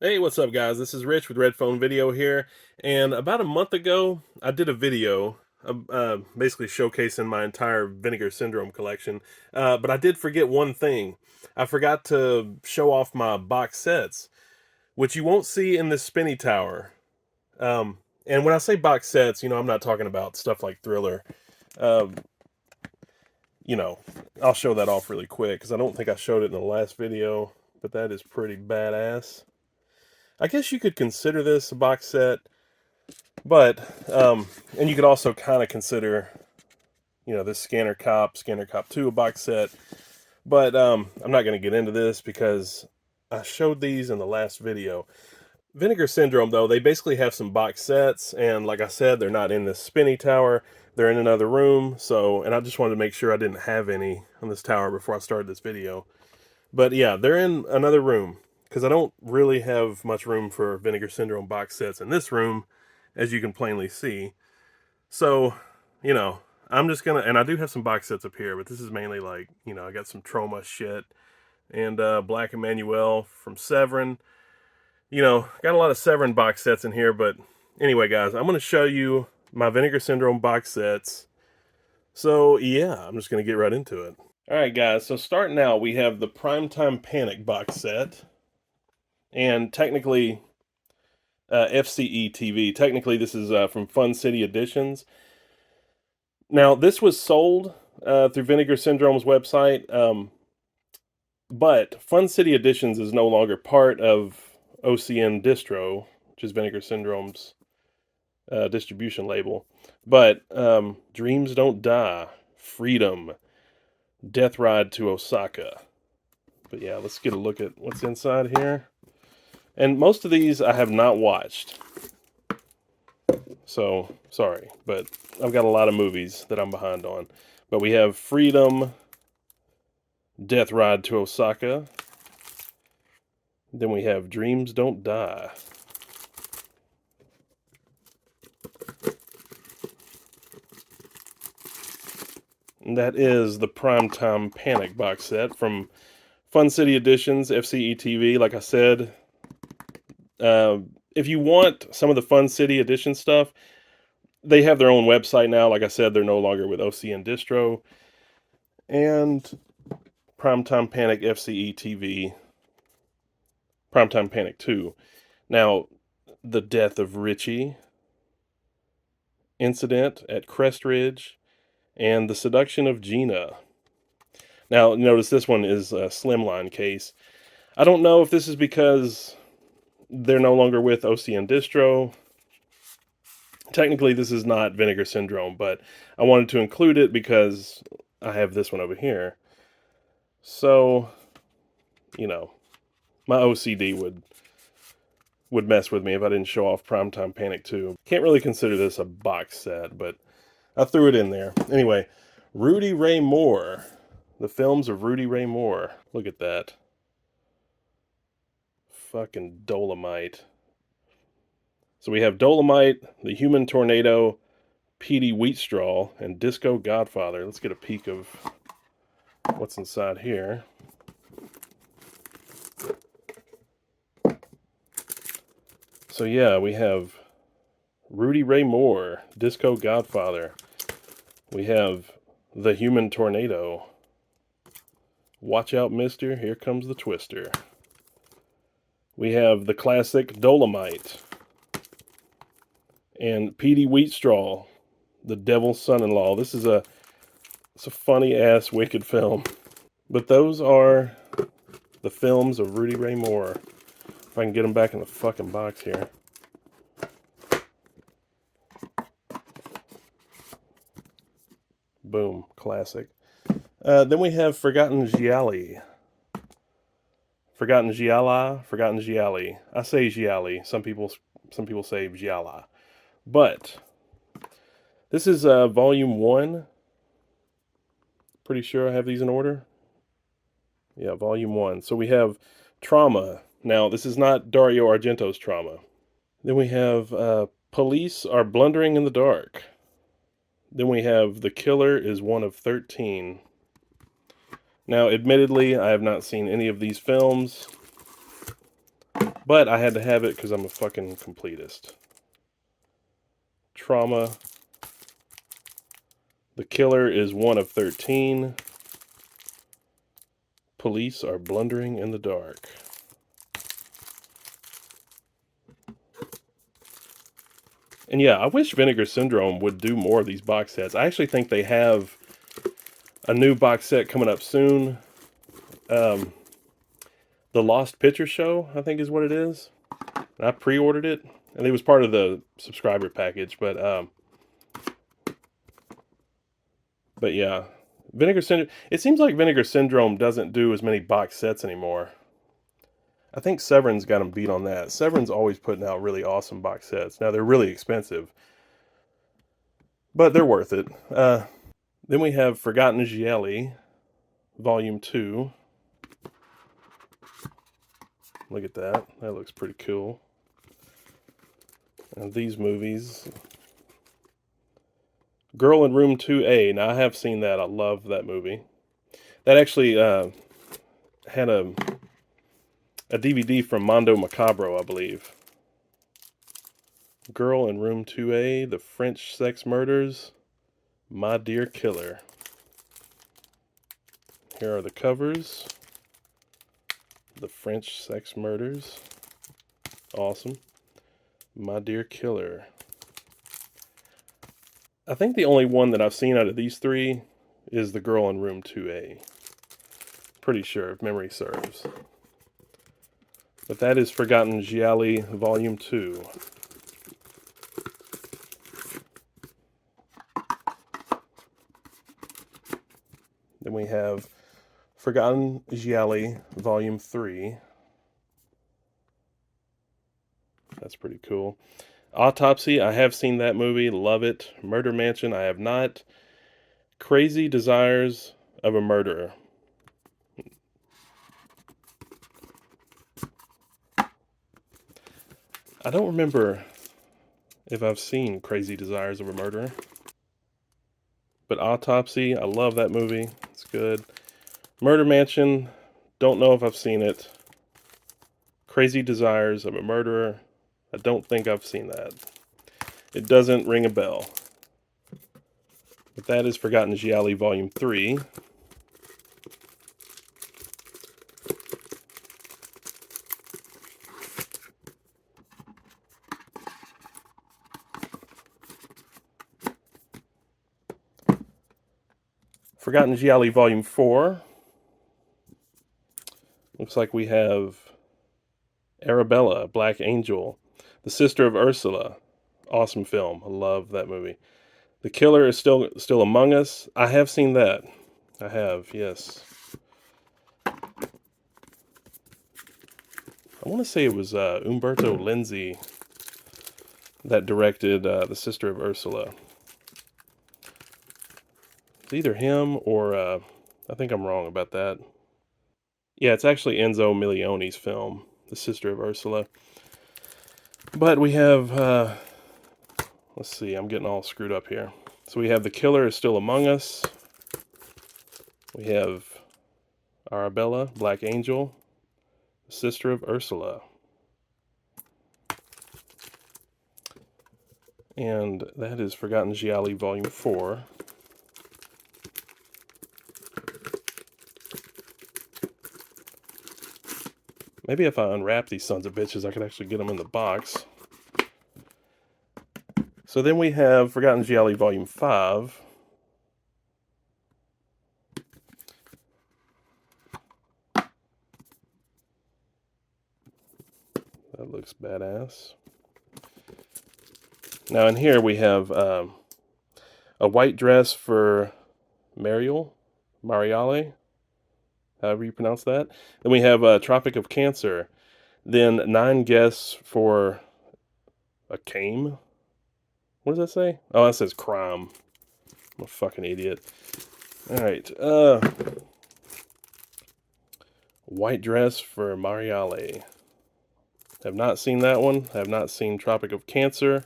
Hey, what's up, guys? This is Rich with Red Phone Video here. And about a month ago, I did a video basically showcasing my entire Vinegar Syndrome collection. But I did forget one thing. I forgot to show off my box sets, which you won't see in this spinny tower. And when I say box sets, I'm not talking about stuff like Thriller. Um, you know, I'll show that off really quick because I don't think I showed it in the last video, but that is pretty badass. I guess you could consider this a box set, but and you could also kind of consider, this Scanner Cop 2 a box set. But I'm not going to get into this because I showed these in the last video. Vinegar Syndrome, though, they basically have some box sets, and like I said, they're not in this spinny tower. They're in another room. And I just wanted to make sure I didn't have any on this tower before I started this video. But yeah, they're in another room because I don't really have much room for Vinegar Syndrome box sets in this room, as you can plainly see. So, you know, I'm just gonna, and I do have some box sets up here, but this is mainly like, I got some Trauma shit and Black Emmanuel from Severin. Got a lot of Severin box sets in here, but anyway, guys, I'm gonna show you my Vinegar Syndrome box sets. So yeah, I'm just gonna get right into it. All right, guys. So starting out, we have the Primetime Panic box set, and technically, FCE TV. Technically, this is from Fun City Editions. Now, this was sold through Vinegar Syndrome's website, but Fun City Editions is no longer part of OCN Distro, which is Vinegar Syndrome's distribution label. But Dreams Don't Die, Freedom, Death Ride to Osaka. But yeah, let's get a look at what's inside here. And most of these I have not watched. So, sorry, but I've got a lot of movies that I'm behind on. But we have Freedom, Death Ride to Osaka. Then we have Dreams Don't Die. And that is the Primetime Panic box set from Fun City Editions, FCE TV. Like I said, if you want some of the Fun City Edition stuff, they have their own website now. Like I said, they're no longer with OCN Distro. And Primetime Panic FCE TV, Primetime Panic 2. Now, the death of Richie, Incident at Crest Ridge, and the seduction of Gina. Now, notice this one is a slimline case. I don't know if this is because they're no longer with OCN Distro. Technically, this is not Vinegar Syndrome, but I wanted to include it because I have this one over here. So, my OCD would mess with me if I didn't show off Primetime Panic 2. Can't really consider this a box set, but I threw it in there. Anyway, Rudy Ray Moore. The films of Rudy Ray Moore. Look at that. Fucking Dolomite. So we have Dolomite, The Human Tornado, Petey Wheatstraw, and Disco Godfather. Let's get a peek of what's inside here. So yeah, we have Rudy Ray Moore, Disco Godfather. We have The Human Tornado. Watch out, mister, here comes the twister. We have the classic Dolomite. And Petey Wheatstraw, The Devil's Son-in-Law. It's a funny-ass, wicked film. But those are the films of Rudy Ray Moore. If I can get them back in the fucking box here. Boom, classic. Then we have Forgotten Gialli. Forgotten Gialli. I say Gialli. Some people say Gialla. But this is volume 1. Pretty sure I have these in order. Yeah, volume 1. So we have Trauma. Now, this is not Dario Argento's Trauma. Then we have Police Are Blundering in the Dark. Then we have The Killer is One of 13. Now, admittedly, I have not seen any of these films. But I had to have it because I'm a fucking completist. Trauma. The killer is one of 13. Police are blundering in the dark. And yeah, I wish Vinegar Syndrome would do more of these box sets. I actually think they have a new box set coming up soon. Um, the Lost Picture Show, I think is what it is. And I pre-ordered it, and it was part of the subscriber package. But yeah, Vinegar Syndrome. It seems like Vinegar Syndrome doesn't do as many box sets anymore. I think Severin's got them beat on that. Severin's always putting out really awesome box sets. Now they're really expensive, but they're worth it. Then we have Forgotten Gialli, Volume 2. Look at that. That looks pretty cool. And these movies. Girl in Room 2A. Now, I have seen that. I love that movie. That actually had a DVD from Mondo Macabro, I believe. Girl in Room 2A, The French Sex Murders, My Dear Killer. Here are the covers. The French Sex Murders. Awesome. My Dear Killer. I think the only one that I've seen out of these three is The Girl in Room 2A. Pretty sure, if memory serves. But that is Forgotten Gialli Volume 2. Then we have Forgotten Gialli Volume 3. That's pretty cool. Autopsy, I have seen that movie, love it. Murder Mansion, I have not. Crazy Desires of a Murderer. I don't remember if I've seen Crazy Desires of a Murderer. But Autopsy, I love that movie. It's good. Murder Mansion, don't know if I've seen it. Crazy Desires of a Murderer, I don't think I've seen that. It doesn't ring a bell. But that is Forgotten Gialli Volume 3. Forgotten Gialli Volume 4. Looks like we have Arabella, Black Angel, The Sister of Ursula. Awesome film. I love that movie. The Killer is still among us. I have seen that. I have, yes. I want to say it was Umberto Lenzi that directed The Sister of Ursula. It's either him or I think I'm wrong about that. Yeah, it's actually Enzo Milione's film, The Sister of Ursula. But we have, let's see, I'm getting all screwed up here. So we have The Killer is Still Among Us. We have Arabella, Black Angel, The Sister of Ursula. And that is Forgotten Gialli Volume 4. Maybe if I unwrap these sons of bitches, I could actually get them in the box. So then we have Forgotten Gialli Volume 5. That looks badass. Now in here we have a white dress for Mariale, however you pronounce that. Then we have Tropic of Cancer. Then 9 guests for a Came. What does that say? Oh, that says crime. I'm a fucking idiot. Alright, white dress for Mariale. Have not seen that one. Have not seen Tropic of Cancer.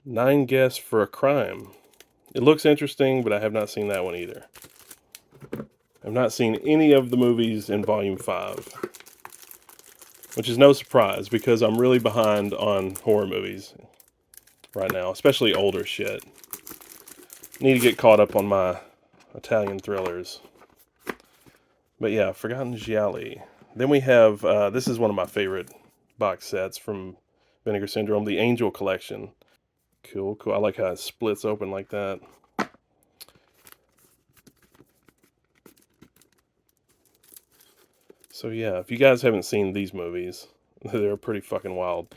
9 guests for a crime. It looks interesting, but I have not seen that one either. I've not seen any of the movies in Volume 5. which is no surprise because I'm really behind on horror movies right now, especially older shit. Need to get caught up on my Italian thrillers. But yeah, Forgotten Gialli. Then we have, this is one of my favorite box sets from Vinegar Syndrome, the Angel Collection. Cool, cool. I like how it splits open like that. So yeah, if you guys haven't seen these movies, they're pretty fucking wild.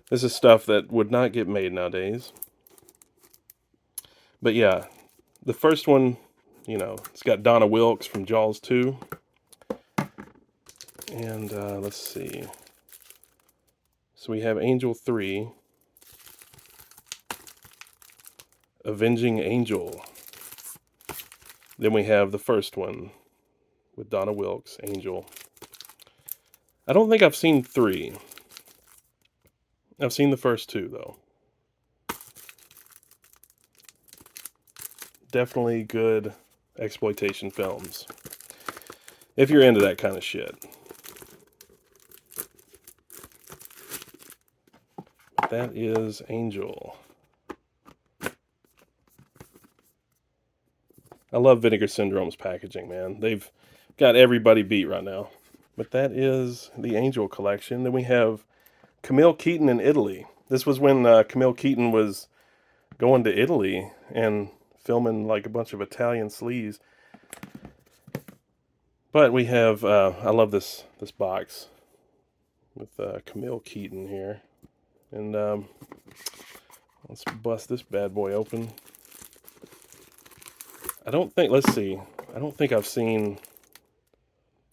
This is stuff that would not get made nowadays. But yeah, the first one, you know, it's got Donna Wilkes from Jaws 2. And let's see. So we have Angel 3. Avenging Angel. Then we have the first one with Donna Wilkes, Angel. I don't think I've seen 3. I've seen the first 2, though. Definitely good exploitation films. If you're into that kind of shit. That is Angel. I love Vinegar Syndrome's packaging, man. They've got everybody beat right now. But that is the Angel collection. Then we have Camille Keaton in Italy. This was when Camille Keaton was going to Italy and filming like a bunch of Italian sleaze. But we have, I love this box with Camille Keaton here. And let's bust this bad boy open. I don't think, let's see. I don't think I've seen,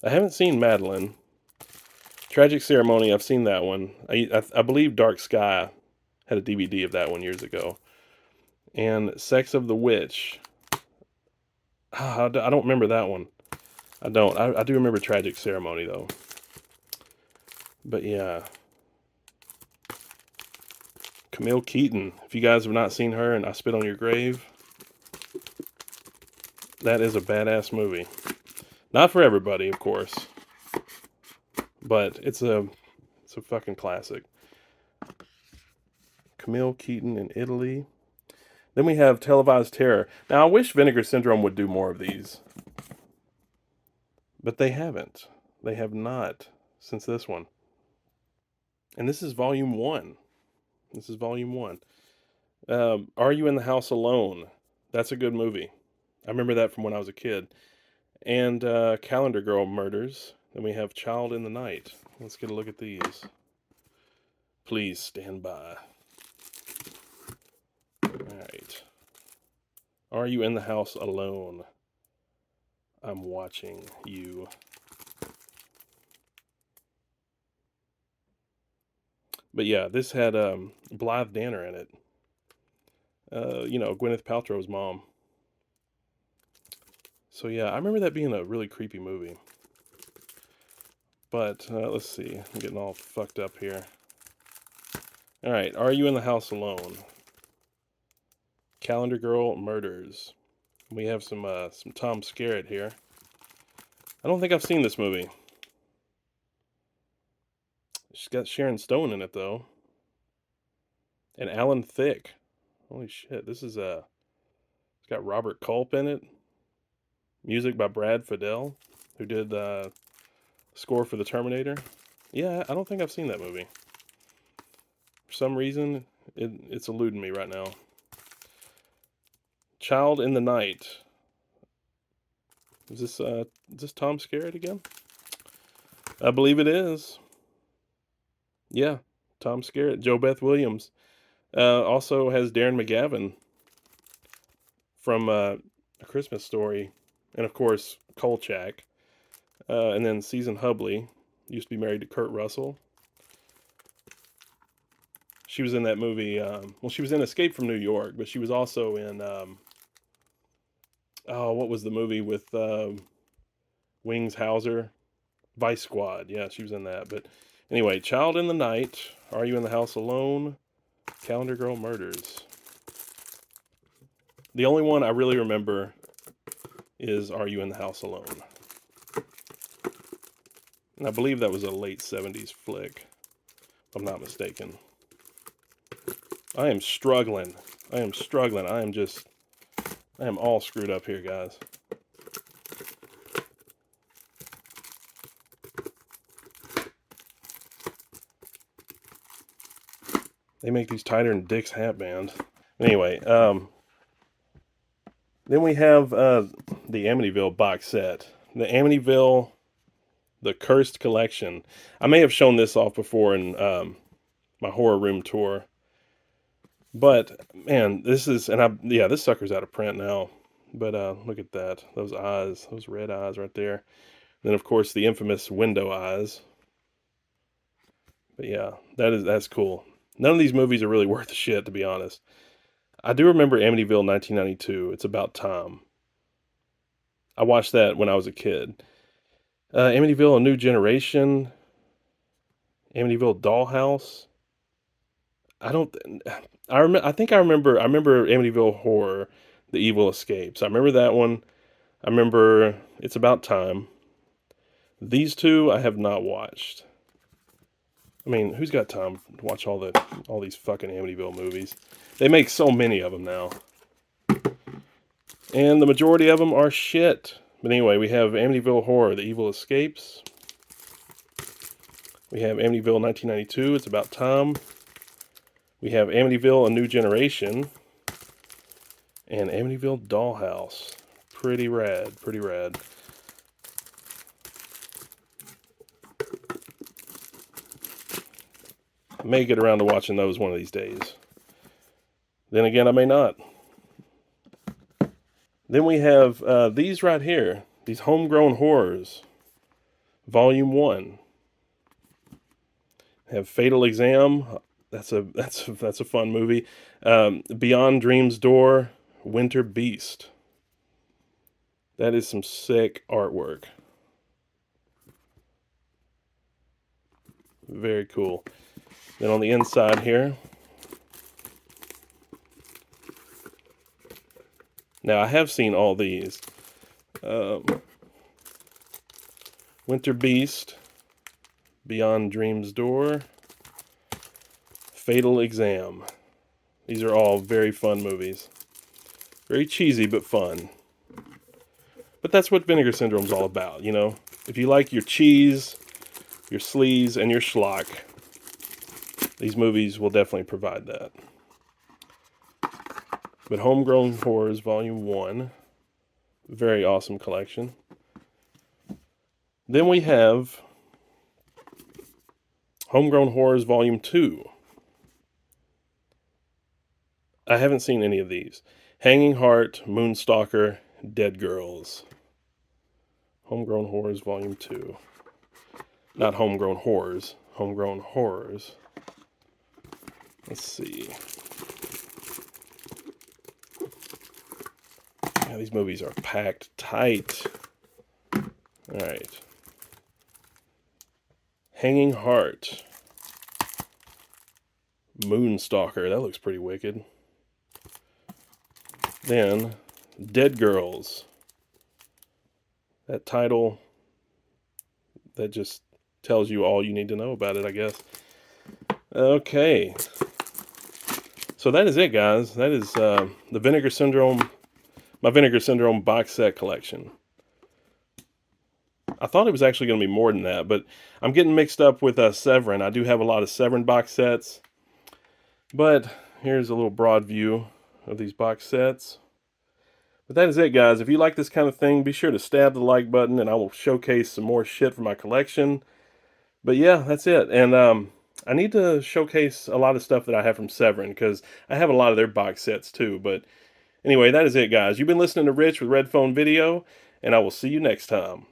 I haven't seen Madeline. Tragic Ceremony, I've seen that one. I believe Dark Sky had a DVD of that one years ago. And Sex of the Witch. I don't remember that one. I don't. I do remember Tragic Ceremony, though. But yeah. Camille Keaton. If you guys have not seen her and I Spit on Your Grave, that is a badass movie. Not for everybody, of course. But it's a fucking classic. Camille Keaton in Italy. Then we have Televised Terror. Now, I wish Vinegar Syndrome would do more of these. But they haven't. They have not since this one. And this is volume 1. This is volume 1. Are You in the House Alone? That's a good movie. I remember that from when I was a kid. And Calendar Girl Murders. Then we have Child in the Night. Let's get a look at these. Please stand by. Alright. Are You in the House Alone? I'm watching you. But yeah, this had Blythe Danner in it. You know, Gwyneth Paltrow's mom. So yeah, I remember that being a really creepy movie. But let's see. I'm getting all fucked up here. Alright, Are You in the House Alone? Calendar Girl Murders. We have some Tom Skerritt here. I don't think I've seen this movie. She's got Sharon Stone in it, though. And Alan Thicke. Holy shit, this is it's got Robert Culp in it. Music by Brad Fiedel, who did score for the Terminator. Yeah, I don't think I've seen that movie. For some reason, it's eluding me right now. Child in the Night. Is this Tom Skerritt again? I believe it is. Yeah, Tom Skerritt, Joe Beth Williams. Also has Darren McGavin from A Christmas Story, and of course Kolchak, and then Susan Hubley used to be married to Kurt Russell. She was in that movie. Well, she was in Escape from New York, but she was also in what was the movie with Wings Hauser? Vice Squad. Yeah, she was in that. But anyway, Child in the Night. Are You in the House Alone? Calendar Girl Murders. The only one I really remember is Are You in the House Alone? And I believe that was a late 70s flick, if I'm not mistaken. I am struggling. I am struggling. I am all screwed up here, guys. They make these tighter than Dick's hat band. Anyway, then we have the Amityville box set. The Amityville, the Cursed Collection. I may have shown this off before in my horror room tour. But, man, this sucker's out of print now. But look at that. Those eyes, those red eyes right there. Then, of course, the infamous window eyes. But yeah, that's cool. None of these movies are really worth a shit, to be honest. I do remember Amityville 1992. It's about time. I watched that when I was a kid. Amityville: A New Generation. Amityville Dollhouse. I don't. I think I remember. I remember Amityville Horror: The Evil Escapes. I remember that one. I remember It's About Time. These two I have not watched. I mean, who's got time to watch all these fucking Amityville movies? They make so many of them now. And the majority of them are shit. But anyway, we have Amityville Horror: The Evil Escapes. We have Amityville 1992, It's About Time. We have Amityville: A New Generation. And Amityville Dollhouse. Pretty rad, pretty rad. I may get around to watching those one of these days. Then again, I may not. Then we have these right here. These Homegrown Horrors. Volume 1. Have Fatal Exam. That's a fun movie. Beyond Dream's Door. Winter Beast. That is some sick artwork. Very cool. Then on the inside here. Now I have seen all these. Winter Beast. Beyond Dream's Door. Fatal Exam. These are all very fun movies. Very cheesy, but fun. But that's what Vinegar Syndrome's all about, you know? If you like your cheese, your sleaze, and your schlock, these movies will definitely provide that. But Homegrown Horrors Volume 1. Very awesome collection. Then we have Homegrown Horrors Volume 2. I haven't seen any of these. Hanging Heart, Moonstalker, Dead Girls. Homegrown Horrors Volume 2. Not Homegrown Horrors. Homegrown Horrors. Let's see. Yeah, these movies are packed tight. Alright. Hanging Heart. Moonstalker. That looks pretty wicked. Then, Dead Girls. That title, that just tells you all you need to know about it, I guess. Okay. So that is it, guys. That is the Vinegar Syndrome, my Vinegar Syndrome box set collection. I thought it was actually going to be more than that, but I'm getting mixed up with Severin. I do have a lot of Severin box sets. But here's a little broad view of these box sets. But that is it, guys. If you like this kind of thing, be sure to stab the like button, and I will showcase some more shit from my collection. But yeah, that's it. And I need to showcase a lot of stuff that I have from Severin, because I have a lot of their box sets too. But anyway, that is it, guys. You've been listening to Rich with Red Phone Video, and I will see you next time.